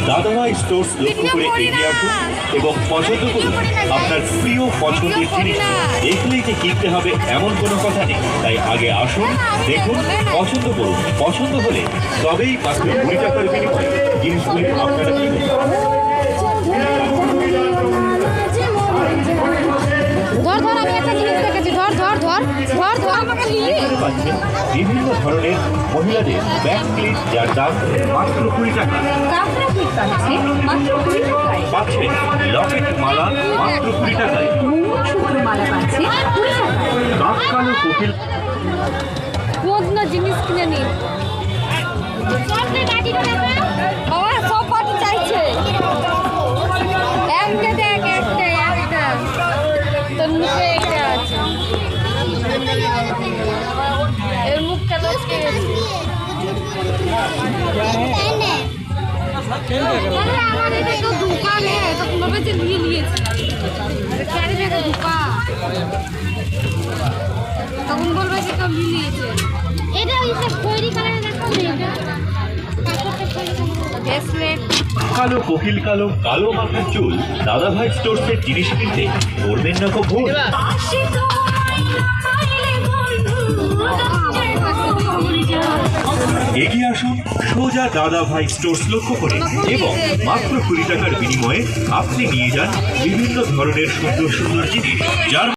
দাদাভাই স্টোর্স লক্ষ্য করে এগিয়ে আসুন এবং পছন্দ করুন আপনার প্রিয় পছন্দের জিনিস। দেখলেই যে কিনতে হবে এমন কোনো কথা নেই, তাই আগে আসুন, দেখুন, পছন্দ করুন। পছন্দ হলে তবেই মাত্র 20 টাকার বিনিময়ে জিনিসগুলি আপনারা কিনুন। পাচ্ছেন বিভিন্ন ধরনের মহিলাদের ব্যাক ক্লিপ, যার দাম মাত্র 20 টাকা। পাচ্ছেন লকেট মালা মাত্র 20 টাকায়। কালো কোকিল জিনিস কিনে নিন। বাবা সব পাটি চাইছে, একটা দেখ, একটা তোর মুখে একটা আছে, এর মুখটা লটকে গেছে। আমার এটা তো দোকান তো কোনোভাবে যে নিয়ে নিয়েছি, ক্যারি ব্যাগে ধোকা, তখন বলবে যে কেউ নিয়ে নিয়েছে। এটা ওই যে খয়েরি কালারে দেখাও না, কালো কোকিল কালো কালো মাথার চুল। দাদাভাই স্টোর্সের জিনিস কিনতে করবেন না খুব ভুল। এগিয়ে আসুন সোজা দাদাভাই স্টোর্স লক্ষ্য করে এবং মাত্র 20 টাকার বিনিময়ে আপনি নিয়ে যান বিভিন্ন ধরনের সুন্দর সুন্দর জিনিস, যার